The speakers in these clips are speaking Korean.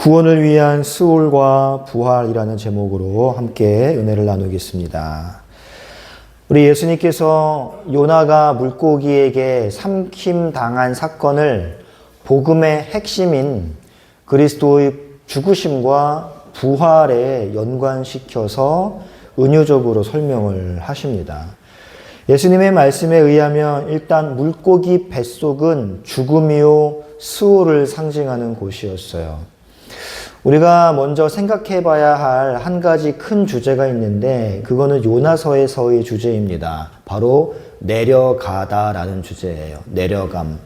구원을 위한 수월과 부활이라는 제목으로 함께 은혜를 나누겠습니다. 우리 예수님께서 요나가 물고기에게 삼킴당한 사건을 복음의 핵심인 그리스도의 죽으심과 부활에 연관시켜서 은유적으로 설명을 하십니다. 예수님의 말씀에 의하면 일단 물고기 뱃속은 죽음이요 수호를 상징하는 곳이었어요. 우리가 먼저 생각해 봐야 할 한 가지 큰 주제가 있는데 그거는 요나서에서의 주제입니다. 바로 내려가다라는 주제예요. 내려감.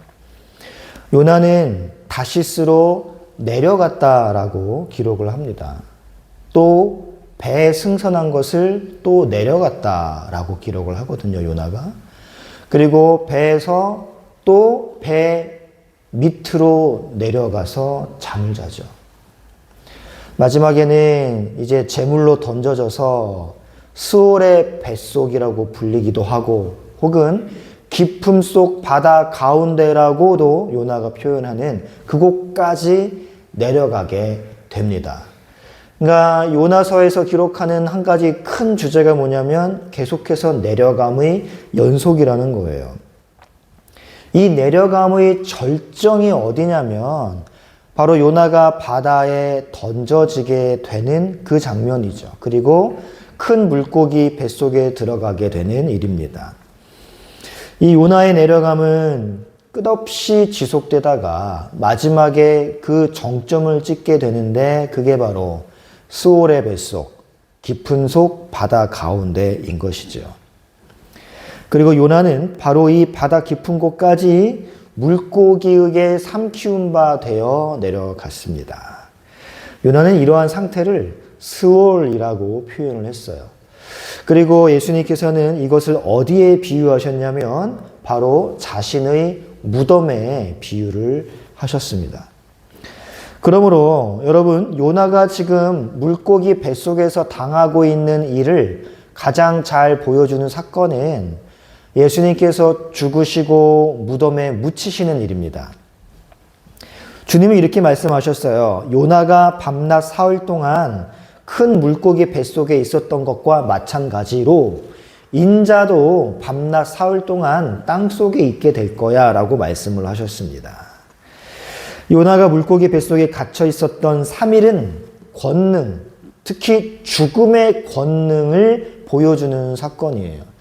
요나는 다시스로 내려갔다라고 기록을 합니다. 또 배에 승선한 것을 또 내려갔다라고 기록을 하거든요, 요나가. 그리고 배에서 또 배 밑으로 내려가서 잠을 자죠. 마지막에는 이제 제물로 던져져서 스올의 뱃속이라고 불리기도 하고 혹은 깊음 속 바다 가운데라고도 요나가 표현하는 그곳까지 내려가게 됩니다. 그러니까 요나서에서 기록하는 한 가지 큰 주제가 뭐냐면 계속해서 내려감의 연속이라는 거예요. 이 내려감의 절정이 어디냐면 바로 요나가 바다에 던져지게 되는 그 장면이죠. 그리고 큰 물고기 뱃속에 들어가게 되는 일입니다. 이 요나의 내려감은 끝없이 지속되다가 마지막에 그 정점을 찍게 되는데 그게 바로 스올의 뱃속, 깊은 속 바다 가운데인 것이죠. 그리고 요나는 바로 이 바다 깊은 곳까지 물고기에게 삼키운 바 되어 내려갔습니다. 요나는 이러한 상태를 스올이라고 표현을 했어요. 그리고 예수님께서는 이것을 어디에 비유하셨냐면 바로 자신의 무덤에 비유를 하셨습니다. 그러므로 여러분, 요나가 지금 물고기 뱃속에서 당하고 있는 일을 가장 잘 보여주는 사건은 예수님께서 죽으시고 무덤에 묻히시는 일입니다. 주님이 이렇게 말씀하셨어요. 요나가 밤낮 사흘 동안 큰 물고기 뱃속에 있었던 것과 마찬가지로 인자도 밤낮 사흘 동안 땅속에 있게 될 거야 라고 말씀을 하셨습니다. 요나가 물고기 뱃속에 갇혀 있었던 3일은 권능, 특히 죽음의 권능을 보여주는 사건이에요.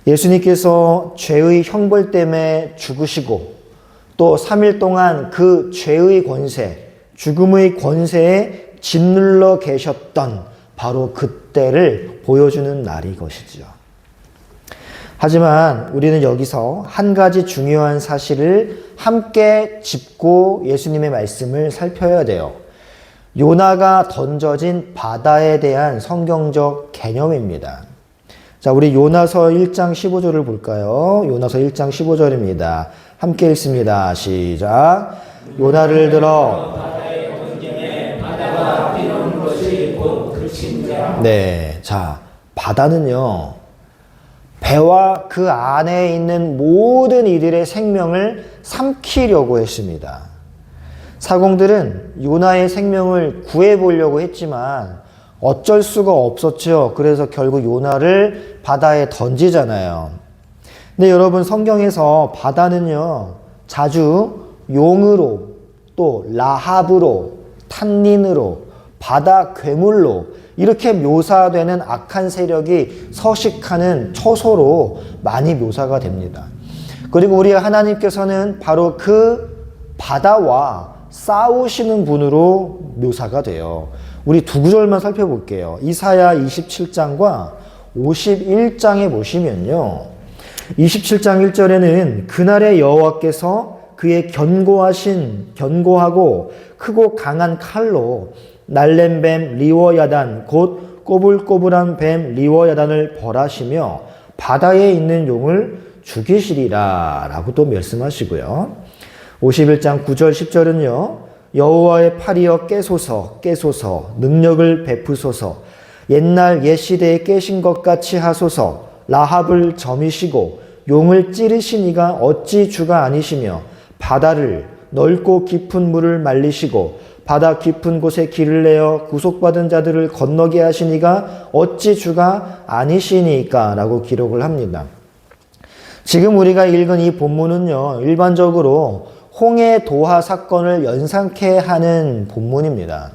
예수님께서 죄의 형벌 때문에 죽으시고 또 3일 동안 그 죄의 권세, 죽음의 권세에 짓눌러 계셨던 바로 그때를 보여주는 날이 것이죠. 하지만 우리는 여기서 한 가지 중요한 사실을 함께 짚고 예수님의 말씀을 살펴야 돼요. 요나가 던져진 바다에 대한 성경적 개념입니다. 자, 우리 요나서 1장 15절을 볼까요? 요나서 1장 15절입니다. 함께 읽습니다. 시작. 요나를 들어 네, 자, 바다는요 배와 그 안에 있는 모든 이들의 생명을 삼키려고 했습니다. 사공들은 요나의 생명을 구해보려고 했지만 어쩔 수가 없었죠. 그래서 결국 요나를 바다에 던지잖아요. 근데 여러분, 성경에서 바다는요 자주 용으로 또 라합으로 탄닌으로 바다 괴물로 이렇게 묘사되는 악한 세력이 서식하는 처소로 많이 묘사가 됩니다. 그리고 우리 하나님께서는 바로 그 바다와 싸우시는 분으로 묘사가 돼요. 우리 두 구절만 살펴볼게요. 이사야 27장과 51장에 보시면요. 27장 1절에는 그날의 여호와께서 그의 견고하고 크고 강한 칼로 날랜 뱀 리워야단 곧 꼬불꼬불한 뱀 리워야단을 벌하시며 바다에 있는 용을 죽이시리라 라고 또 말씀하시고요. 51장 9절 10절은요. 여호와의 팔이여 깨소서 능력을 베푸소서 옛날 옛시대에 깨신 것 같이 하소서 라합을 점이시고 용을 찌르신 이가 어찌 주가 아니시며 바다를 넓고 깊은 물을 말리시고 바다 깊은 곳에 길을 내어 구속받은 자들을 건너게 하시니가 어찌 주가 아니시니까? 라고 기록을 합니다. 지금 우리가 읽은 이 본문은요, 일반적으로 홍해 도하 사건을 연상케 하는 본문입니다.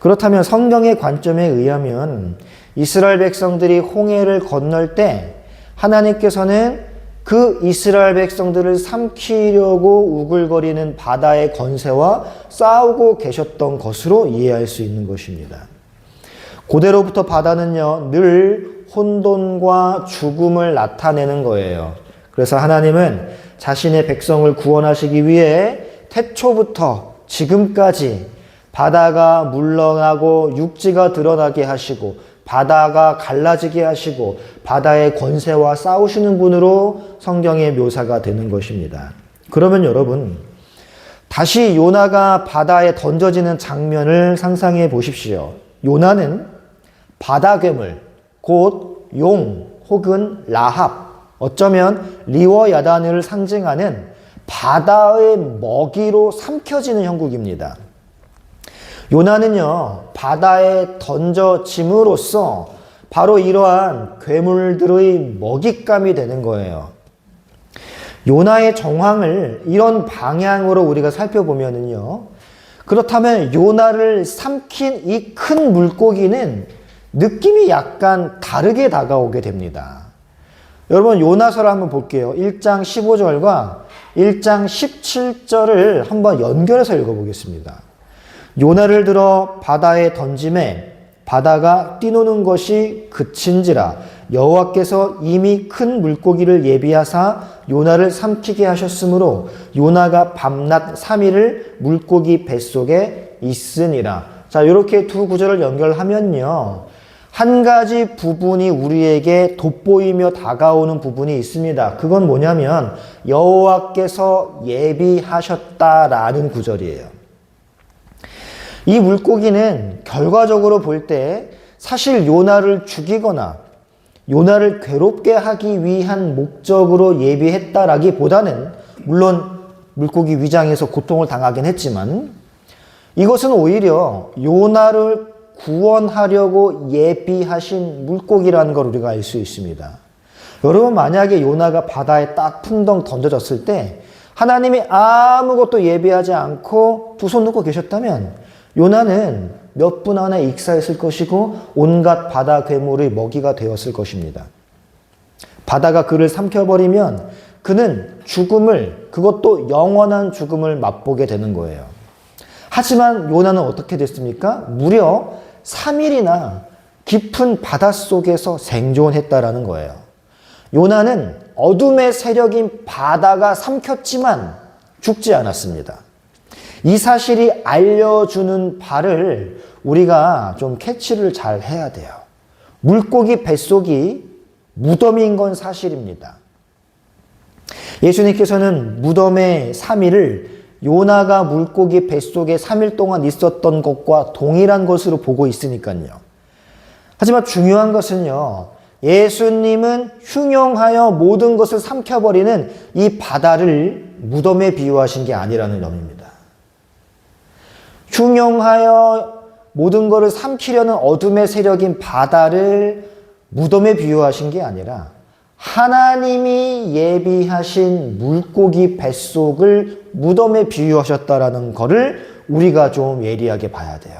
그렇다면 성경의 관점에 의하면 이스라엘 백성들이 홍해를 건널 때 하나님께서는 그 이스라엘 백성들을 삼키려고 우글거리는 바다의 권세와 싸우고 계셨던 것으로 이해할 수 있는 것입니다. 고대로부터 바다는요, 늘 혼돈과 죽음을 나타내는 거예요. 그래서 하나님은 자신의 백성을 구원하시기 위해 태초부터 지금까지 바다가 물러나고 육지가 드러나게 하시고 바다가 갈라지게 하시고 바다의 권세와 싸우시는 분으로 성경의 묘사가 되는 것입니다. 그러면 여러분, 다시 요나가 바다에 던져지는 장면을 상상해 보십시오. 요나는 바다 괴물, 곧 용 혹은 라합, 어쩌면 리워 야단을 상징하는 바다의 먹이로 삼켜지는 형국입니다. 요나는요, 바다에 던져짐으로써 바로 이러한 괴물들의 먹잇감이 되는 거예요. 요나의 정황을 이런 방향으로 우리가 살펴보면은요, 그렇다면 요나를 삼킨 이 큰 물고기는 느낌이 약간 다르게 다가오게 됩니다. 여러분, 요나서를 한번 볼게요. 1장 15절과 1장 17절을 한번 연결해서 읽어보겠습니다. 요나를 들어 바다에 던짐에 바다가 뛰노는 것이 그친지라 여호와께서 이미 큰 물고기를 예비하사 요나를 삼키게 하셨으므로 요나가 밤낮 3일을 물고기 뱃속에 있으니라. 자, 이렇게 두 구절을 연결하면요, 한 가지 부분이 우리에게 돋보이며 다가오는 부분이 있습니다. 그건 뭐냐면 여호와께서 예비하셨다라는 구절이에요. 이 물고기는 결과적으로 볼 때 사실 요나를 죽이거나 요나를 괴롭게 하기 위한 목적으로 예비했다라기보다는, 물론 물고기 위장에서 고통을 당하긴 했지만 이것은 오히려 요나를 구원하려고 예비하신 물고기라는 걸 우리가 알 수 있습니다. 여러분, 만약에 요나가 바다에 딱 풍덩 던져졌을 때 하나님이 아무것도 예비하지 않고 두 손 놓고 계셨다면 요나는 몇 분 안에 익사했을 것이고 온갖 바다 괴물의 먹이가 되었을 것입니다. 바다가 그를 삼켜버리면 그는 죽음을, 그것도 영원한 죽음을 맛보게 되는 거예요. 하지만 요나는 어떻게 됐습니까? 무려 3일이나 깊은 바닷속에서 생존했다라는 거예요. 요나는 어둠의 세력인 바다가 삼켰지만 죽지 않았습니다. 이 사실이 알려주는 바를 우리가 좀 캐치를 잘 해야 돼요. 물고기 뱃속이 무덤인 건 사실입니다. 예수님께서는 무덤의 3일을 요나가 물고기 뱃속에 3일 동안 있었던 것과 동일한 것으로 보고 있으니까요. 하지만 중요한 것은요, 예수님은 흉용하여 모든 것을 삼켜버리는 이 바다를 무덤에 비유하신 게 아니라는 점입니다. 흉용하여 모든 것을 삼키려는 어둠의 세력인 바다를 무덤에 비유하신 게 아니라 하나님이 예비하신 물고기 뱃속을 무덤에 비유하셨다라는 것을 우리가 좀 예리하게 봐야 돼요.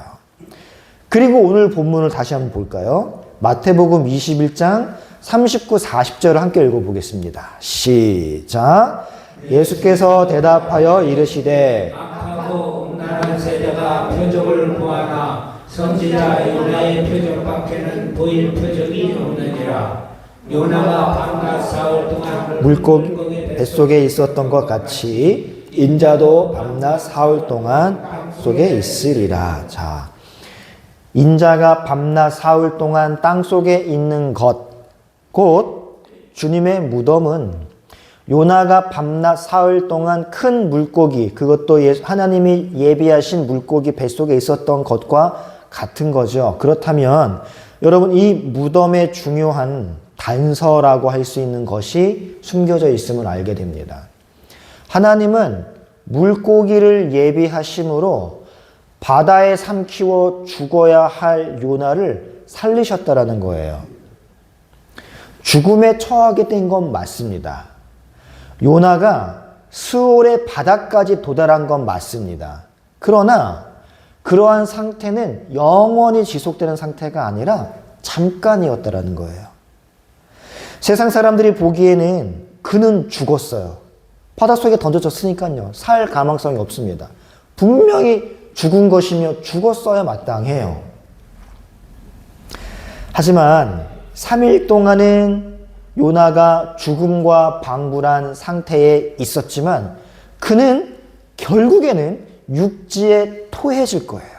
그리고 오늘 본문을 다시 한번 볼까요? 마태복음 21장 39, 40절을 함께 읽어보겠습니다. 시작. 예수께서 대답하여 이르시되 악하고 음란한 세대가 표적을 구하나 선지자 요나의 표적밖에는 보일 표적이 없느니라. 요나가 밤낮 사흘 동안 물고기 뱃속에 있었던 것 같이 인자도 밤낮 사흘 동안 속에 있으리라. 자, 인자가 밤낮 사흘 동안 땅 속에 있는 것, 곧 주님의 무덤은 요나가 밤낮 사흘 동안 큰 물고기, 그것도 하나님이 예비하신 물고기 뱃속에 있었던 것과 같은 거죠. 그렇다면 여러분, 이 무덤의 중요한 단서라고 할 수 있는 것이 숨겨져 있음을 알게 됩니다. 하나님은 물고기를 예비하심으로 바다에 삼키워 죽어야 할 요나를 살리셨다라는 거예요. 죽음에 처하게 된 건 맞습니다. 요나가 수올의 바다까지 도달한 건 맞습니다. 그러나 그러한 상태는 영원히 지속되는 상태가 아니라 잠깐이었다라는 거예요. 세상 사람들이 보기에는 그는 죽었어요. 바닷속에 던져졌으니까요. 살 가망성이 없습니다. 분명히 죽은 것이며 죽었어야 마땅해요. 하지만 3일 동안은 요나가 죽음과 방불한 상태에 있었지만 그는 결국에는 육지에 토해질 거예요.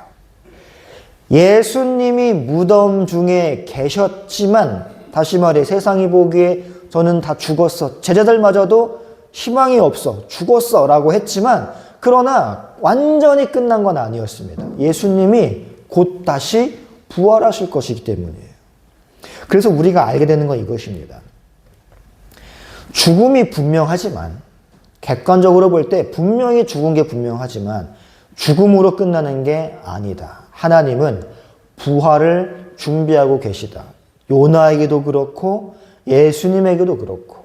예수님이 무덤 중에 계셨지만, 다시 말해 세상이 보기에 저는 다 죽었어, 제자들마저도 희망이 없어, 죽었어 라고 했지만, 그러나 완전히 끝난 건 아니었습니다. 예수님이 곧 다시 부활하실 것이기 때문이에요. 그래서 우리가 알게 되는 건 이것입니다. 죽음이 분명하지만, 객관적으로 볼 때 분명히 죽은 게 분명하지만 죽음으로 끝나는 게 아니다. 하나님은 부활을 준비하고 계시다. 요나에게도 그렇고 예수님에게도 그렇고.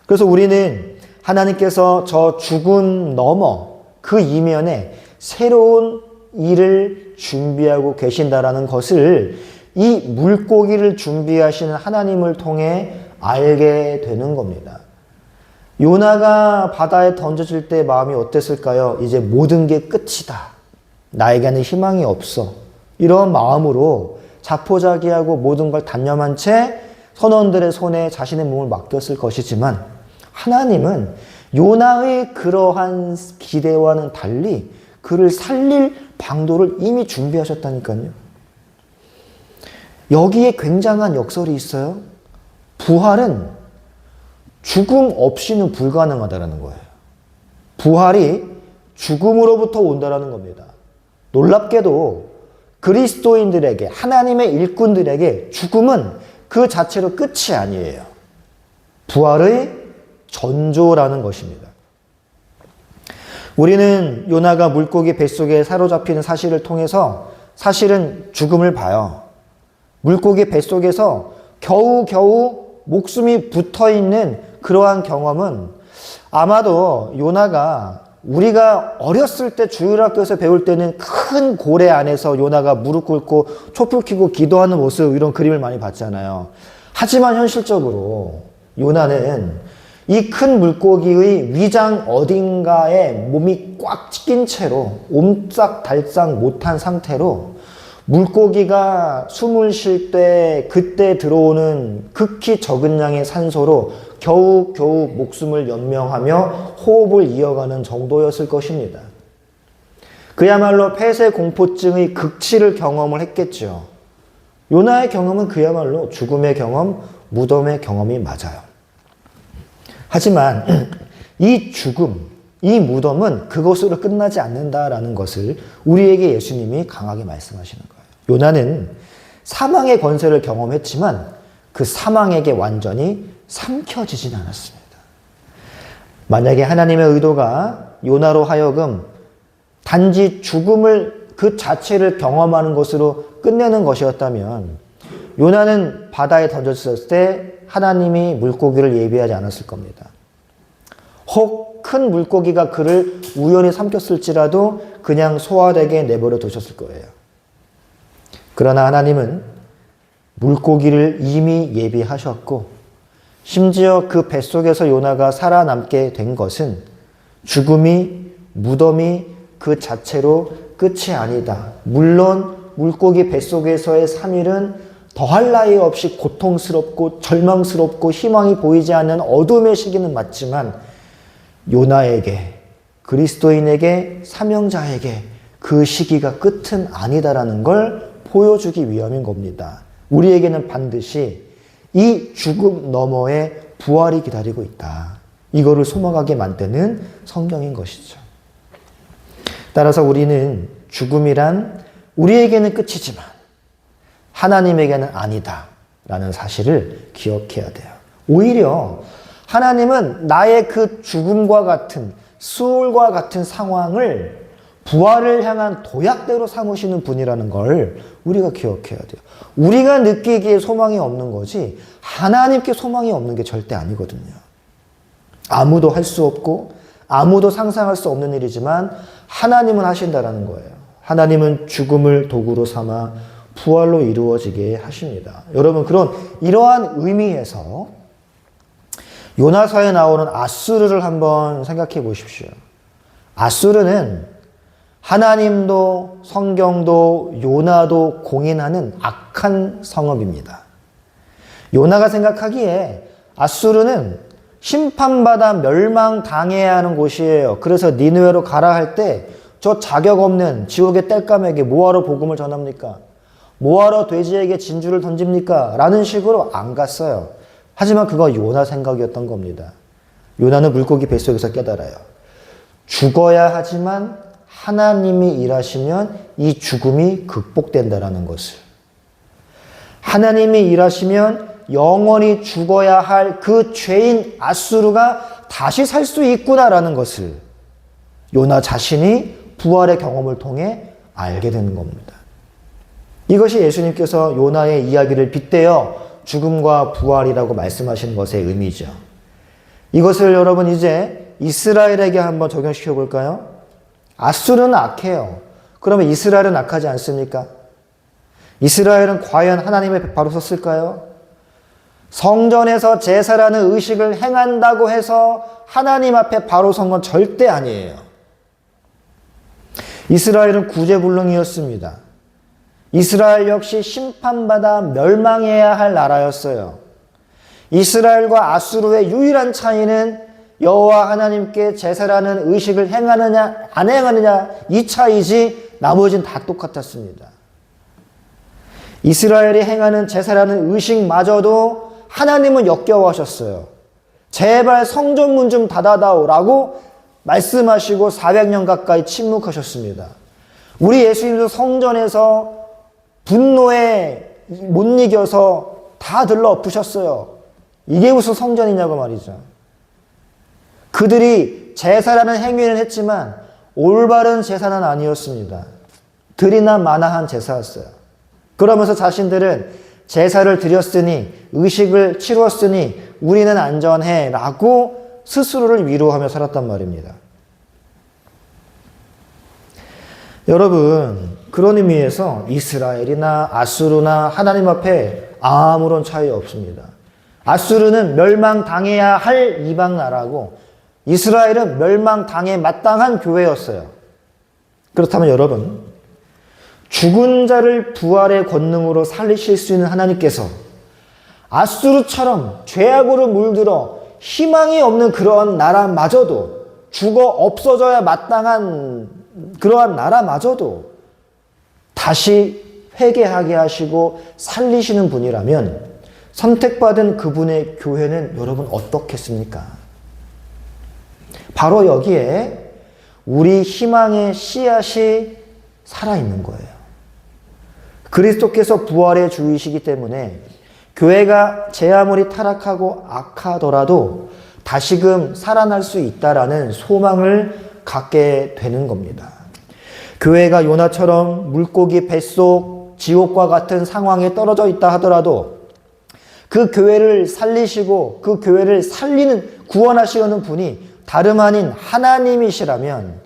그래서 우리는 하나님께서 저 죽음 넘어 그 이면에 새로운 일을 준비하고 계신다라는 것을 이 물고기를 준비하시는 하나님을 통해 알게 되는 겁니다. 요나가 바다에 던져질 때 마음이 어땠을까요? 이제 모든 게 끝이다. 나에게는 희망이 없어. 이런 마음으로 자포자기하고 모든 걸 단념한 채 선원들의 손에 자신의 몸을 맡겼을 것이지만, 하나님은 요나의 그러한 기대와는 달리 그를 살릴 방도를 이미 준비하셨다니까요. 여기에 굉장한 역설이 있어요. 부활은 죽음 없이는 불가능하다는 거예요. 부활이 죽음으로부터 온다는 겁니다. 놀랍게도 그리스도인들에게, 하나님의 일꾼들에게 죽음은 그 자체로 끝이 아니에요. 부활의 전조라는 것입니다. 우리는 요나가 물고기 뱃속에 사로잡히는 사실을 통해서 사실은 죽음을 봐요. 물고기 뱃속에서 겨우겨우 목숨이 붙어있는 그러한 경험은 아마도 요나가, 우리가 어렸을 때 주일학교에서 배울 때는 큰 고래 안에서 요나가 무릎 꿇고 촛불 켜고 기도하는 모습, 이런 그림을 많이 봤잖아요. 하지만 현실적으로 요나는 이 큰 물고기의 위장 어딘가에 몸이 꽉 찢긴 채로 옴짝달싹 못한 상태로 물고기가 숨을 쉴 때 그때 들어오는 극히 적은 양의 산소로 겨우겨우 목숨을 연명하며 호흡을 이어가는 정도였을 것입니다. 그야말로 폐쇄공포증의 극치를 경험을 했겠죠. 요나의 경험은 그야말로 죽음의 경험, 무덤의 경험이 맞아요. 하지만 이 죽음, 이 무덤은 그것으로 끝나지 않는다라는 것을 우리에게 예수님이 강하게 말씀하시는 거예요. 요나는 사망의 권세를 경험했지만 그 사망에게 완전히 삼켜지진 않았습니다. 만약에 하나님의 의도가 요나로 하여금 단지 죽음을 그 자체를 경험하는 것으로 끝내는 것이었다면 요나는 바다에 던졌을 때 하나님이 물고기를 예비하지 않았을 겁니다. 혹 큰 물고기가 그를 우연히 삼켰을지라도 그냥 소화되게 내버려 두셨을 거예요. 그러나 하나님은 물고기를 이미 예비하셨고, 심지어 그 뱃속에서 요나가 살아남게 된 것은 죽음이, 무덤이 그 자체로 끝이 아니다. 물론 물고기 뱃속에서의 3일은 더할 나위 없이 고통스럽고 절망스럽고 희망이 보이지 않는 어둠의 시기는 맞지만 요나에게, 그리스도인에게, 사명자에게 그 시기가 끝은 아니다라는 걸 보여주기 위함인 겁니다. 우리에게는 반드시 이 죽음 너머에 부활이 기다리고 있다. 이거를 소망하게 만드는 성경인 것이죠. 따라서 우리는 죽음이란 우리에게는 끝이지만 하나님에게는 아니다 라는 사실을 기억해야 돼요. 오히려 하나님은 나의 그 죽음과 같은, 수울과 같은 상황을 부활을 향한 도약대로 삼으시는 분이라는 걸 우리가 기억해야 돼요. 우리가 느끼기에 소망이 없는 거지 하나님께 소망이 없는 게 절대 아니거든요. 아무도 할 수 없고 아무도 상상할 수 없는 일이지만 하나님은 하신다라는 거예요. 하나님은 죽음을 도구로 삼아 부활로 이루어지게 하십니다. 여러분, 이러한 의미에서 요나서에 나오는 아수르를 한번 생각해 보십시오. 아수르는 하나님도 성경도 요나도 공인하는 악한 성읍입니다. 요나가 생각하기에 아수르는 심판받아 멸망당해야 하는 곳이에요. 그래서 니느웨로 가라 할 때 저 자격 없는 지옥의 땔감에게 뭐하러 복음을 전합니까? 뭐하러 돼지에게 진주를 던집니까? 라는 식으로 안 갔어요. 하지만 그거 요나 생각이었던 겁니다. 요나는 물고기 뱃속에서 깨달아요. 죽어야 하지만 하나님이 일하시면 이 죽음이 극복된다라는 것을. 하나님이 일하시면 영원히 죽어야 할 그 죄인 아수르가 다시 살 수 있구나라는 것을 요나 자신이 부활의 경험을 통해 알게 되는 겁니다. 이것이 예수님께서 요나의 이야기를 빗대어 죽음과 부활이라고 말씀하시는 것의 의미죠. 이것을 여러분 이제 이스라엘에게 한번 적용시켜 볼까요? 아수르는 악해요. 그러면 이스라엘은 악하지 않습니까? 이스라엘은 과연 하나님의 바로 섰을까요? 성전에서 제사라는 의식을 행한다고 해서 하나님 앞에 바로 선 건 절대 아니에요. 이스라엘은 구제불능이었습니다. 이스라엘 역시 심판받아 멸망해야 할 나라였어요. 이스라엘과 아수르의 유일한 차이는 여호와 하나님께 제사라는 의식을 행하느냐 안 행하느냐 이 차이지 나머지는 다 똑같았습니다. 이스라엘이 행하는 제사라는 의식마저도 하나님은 역겨워하셨어요. 제발 성전 문 좀 닫아다오라고 말씀하시고 400년 가까이 침묵하셨습니다. 우리 예수님도 성전에서 분노에 못 이겨서 다 들러 엎으셨어요. 이게 무슨 성전이냐고 말이죠. 그들이 제사라는 행위는 했지만 올바른 제사는 아니었습니다. 들이나 마나한 제사였어요. 그러면서 자신들은 제사를 드렸으니 의식을 치루었으니 우리는 안전해 라고 스스로를 위로하며 살았단 말입니다. 여러분, 그런 의미에서 이스라엘이나 아수르나 하나님 앞에 아무런 차이 없습니다. 아수르는 멸망당해야 할 이방 나라고 이스라엘은 멸망당해 마땅한 교회였어요. 그렇다면 여러분, 죽은 자를 부활의 권능으로 살리실 수 있는 하나님께서 아수르처럼 죄악으로 물들어 희망이 없는 그러한 나라마저도 죽어 없어져야 마땅한 그러한 나라마저도 다시 회개하게 하시고 살리시는 분이라면 선택받은 그분의 교회는 여러분 어떻겠습니까? 바로 여기에 우리 희망의 씨앗이 살아있는 거예요. 그리스도께서 부활의 주이시기 때문에 교회가 제 아무리 타락하고 악하더라도 다시금 살아날 수 있다라는 소망을 갖게 되는 겁니다. 교회가 요나처럼 물고기 뱃속 지옥과 같은 상황에 떨어져 있다 하더라도 그 교회를 살리시고 그 교회를 구원하시려는 분이 다름 아닌 하나님이시라면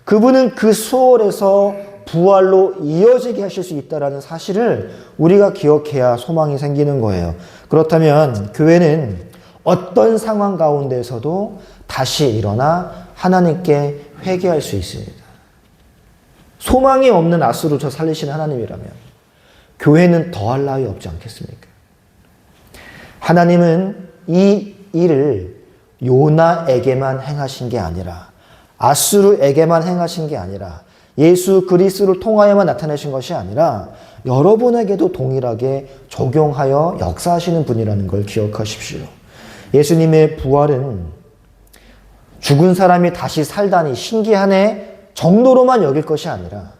그분은 그 수월에서 부활로 이어지게 하실 수 있다는 사실을 우리가 기억해야 소망이 생기는 거예요. 그렇다면 교회는 어떤 상황 가운데서도 다시 일어나 하나님께 회개할 수 있습니다. 소망이 없는 아수르 저 살리시는 하나님이라면 교회는 더할 나위 없지 않겠습니까? 하나님은 이 일을 요나에게만 행하신 게 아니라 아수르에게만 행하신 게 아니라 예수 그리스도를 통하여만 나타내신 것이 아니라 여러분에게도 동일하게 적용하여 역사하시는 분이라는 걸 기억하십시오. 예수님의 부활은 죽은 사람이 다시 살다니 신기하네 정도로만 여길 것이 아니라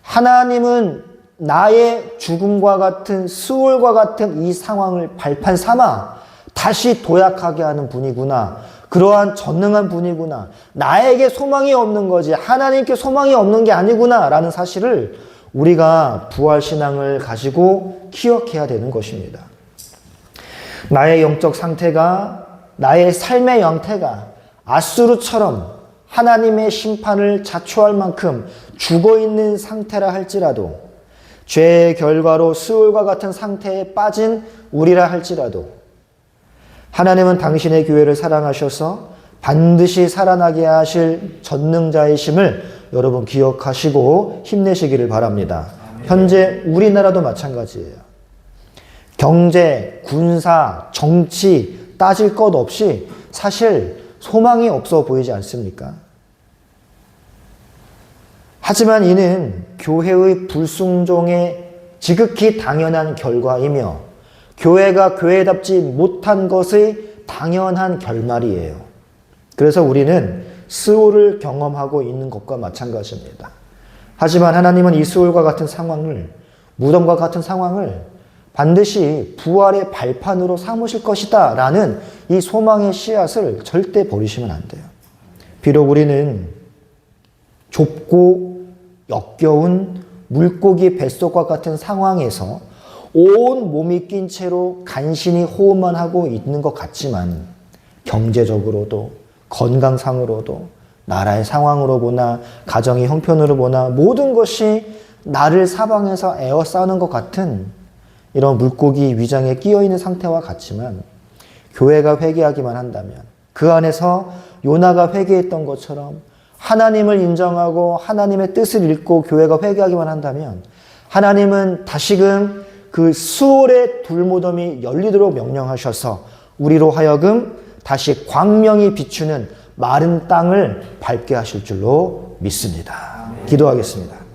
하나님은 나의 죽음과 같은 수월과 같은 이 상황을 발판 삼아 다시 도약하게 하는 분이구나. 그러한 전능한 분이구나. 나에게 소망이 없는 거지 하나님께 소망이 없는 게 아니구나 라는 사실을 우리가 부활신앙을 가지고 기억해야 되는 것입니다. 나의 영적 상태가, 나의 삶의 형태가 아수르처럼 하나님의 심판을 자초할 만큼 죽어있는 상태라 할지라도, 죄의 결과로 스올과 같은 상태에 빠진 우리라 할지라도, 하나님은 당신의 교회를 사랑하셔서 반드시 살아나게 하실 전능자이심을 여러분 기억하시고 힘내시기를 바랍니다. 현재 우리나라도 마찬가지예요. 경제, 군사, 정치 따질 것 없이 사실 소망이 없어 보이지 않습니까? 하지만 이는 교회의 불순종의 지극히 당연한 결과이며 교회가 교회답지 못한 것의 당연한 결말이에요. 그래서 우리는 스올을 경험하고 있는 것과 마찬가지입니다. 하지만 하나님은 이 스올과 같은 상황을, 무덤과 같은 상황을 반드시 부활의 발판으로 삼으실 것이다 라는 이 소망의 씨앗을 절대 버리시면 안 돼요. 비록 우리는 좁고 역겨운 물고기 뱃속과 같은 상황에서 온 몸이 낀 채로 간신히 호흡만 하고 있는 것 같지만 경제적으로도 건강상으로도 나라의 상황으로 보나 가정의 형편으로 보나 모든 것이 나를 사방에서 에워싸는 것 같은 이런 물고기 위장에 끼어있는 상태와 같지만 교회가 회개하기만 한다면 그 안에서 요나가 회개했던 것처럼 하나님을 인정하고 하나님의 뜻을 읽고 교회가 회개하기만 한다면 하나님은 다시금 그 수올의 불무덤이 열리도록 명령하셔서 우리로 하여금 다시 광명이 비추는 마른 땅을 밟게 하실 줄로 믿습니다. 기도하겠습니다.